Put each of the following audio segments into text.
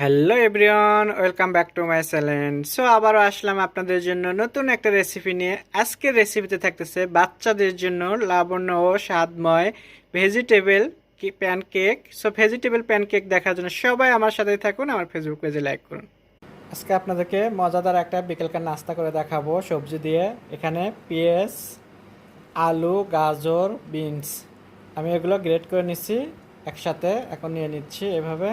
Hello everyone, welcome back to my channel. So আবারও আসলাম আপনাদের জন্য নতুন একটা রেসিপি নিয়ে। আজকের রেসিপিতে থাকতেছে বাচ্চাদের জন্য লাবণ্য ও স্বাদময় vegetable pancake. So vegetable pancake দেখার জন্য সবাই আমার সাথে থাকুন, আমার ফেসবুক পেজে লাইক করুন। আজকে আপনাদেরকে মজাদার একটা বিকেলকার নাস্তা করে দেখাবো সবজি দিয়ে। এখানে পেঁয়াজ, আলু, গাজর, বিনস আমি এগুলো গ্রেট করে নিচ্ছি একসাথে। এখন নিয়ে নিচ্ছি এভাবে।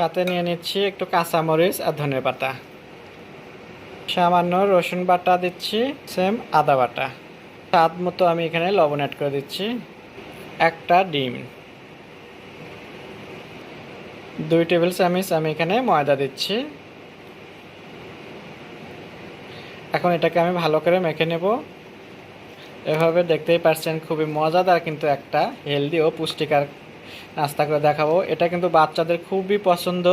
সাথে নিয়ে নিচ্ছি একটু কাঁচামরিচ আর ধনে পাতা, সামান্য রসুন বাটা দিচ্ছি, সেম আদা বাটা, স্বাদ মতো আমি এখানে লবণ অ্যাড করে দিচ্ছি, একটা ডিম, 2 টেবিল চামচ আমি এখানে ময়দা দিচ্ছি। এখন এটাকে আমি ভালো করে মেখে নেব। এভাবে দেখতেই পাচ্ছেন খুবই মজাদার কিন্তু একটা হেলদি ও পুষ্টিকর নাস্তা করে দেখাবো। এটা কিন্তু বাচ্চাদের খুবই পছন্দ।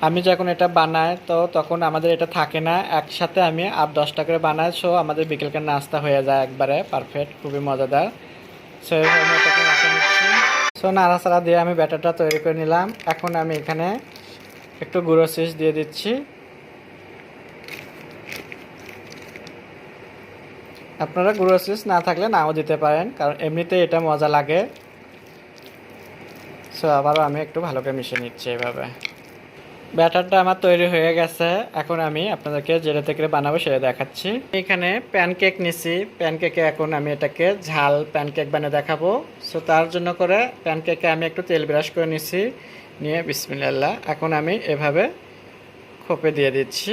আমি যখন এটা বানাই তো তখন আমাদের এটা থাকে না, একসাথে আমি 8-10টা করে বানাই। সো আমাদের বিকেলকার নাস্তা হয়ে যায় একবারে পারফেক্ট, খুবই মজাদার। সো আমি এটাকে মাখে নিচ্ছি। সো নাড়াচাড়া দিয়ে আমি ব্যাটারটা তৈরি করে নিলাম। এখন আমি এখানে একটু গুঁড়ো চিজ দিয়ে দিচ্ছি। আপনারা গুঁড়ো চিজ না থাকলে নাও দিতে পারেন, কারণ এমনিতে এটা মজা লাগে। সো আবারও আমি একটু ভালো করে মিশিয়ে নিচ্ছি এভাবে। ব্যাটারটা আমার তৈরি হয়ে গেছে। এখন আমি আপনাদেরকে যেটা থেকে বানাবো সেটা দেখাচ্ছি। এখানে প্যানকেক নিছি। প্যানকেকে এখন আমি এটাকে ঝাল প্যানকেক বানিয়ে দেখাবো। সো তার জন্য করে প্যানকেকে আমি একটু তেল ব্রাশ করে নিছি, নিয়ে বিসমিল্লাহ এখন আমি এভাবে খোপে দিয়ে দিচ্ছি।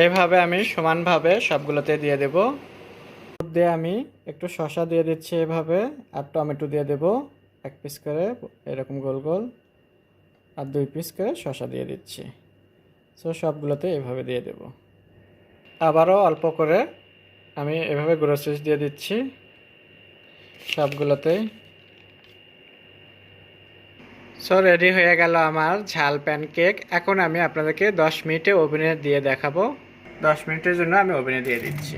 এভাবে আমি সমানভাবে সবগুলোতে দিয়ে দেব। দিয়ে আমি একটু শসা দিয়ে দিচ্ছি এভাবে, আর টমেটো দিয়ে দেব 1 পিস করে এরকম গোল গোল, আর 2 পিস করে শসা দিয়ে দিচ্ছি। সো সবগুলোতে এভাবে দিয়ে দেব। আবারও অল্প করে আমি এভাবে গুঁড়ো চিজ দিয়ে দিচ্ছি সবগুলোতেই। সো রেডি হয়ে গেল আমার ঝাল প্যানকেক। এখন আমি আপনাদেরকে 10 মিনিটে ওভেনে দিয়ে দেখাবো। 10 মিনিটের জন্য আমি ওভেনে দিয়ে দিচ্ছি।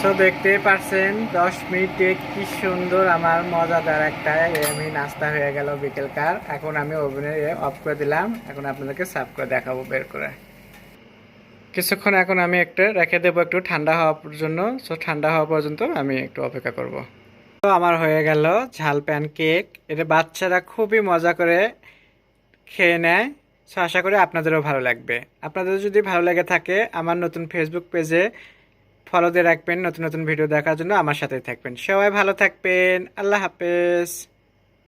সো দেখতেই পাচ্ছেন 10 মিনিটে কি সুন্দর আমার মজাদার একটা আমি নাস্তা হয়ে গেল বিকেলকার। এখন আমি ওভেনে অফ করে দিলাম। এখন আপনাদেরকে সার্ভ করে দেখাবো বের করে। কিছুক্ষণ এখন আমি একটু রেখে দেবো একটু ঠান্ডা হওয়ার জন্য। সো ঠান্ডা হওয়া পর্যন্ত আমি একটু অপেক্ষা করব। তো আমার হয়ে গেল ঝাল প্যানকেক। এটা বাচ্চারা খুবই মজা করে খেয়ে নেয়। সো আশা করি আপনাদেরও ভালো লাগবে। আপনাদের যদি ভালো লেগে থাকে আমার নতুন ফেসবুক পেজে ফলো দিয়ে রাখবেন নতুন নতুন ভিডিও দেখার জন্য। আমার সাথেই থাকবেন। সবাই ভালো থাকবেন। আল্লাহ হাফেজ।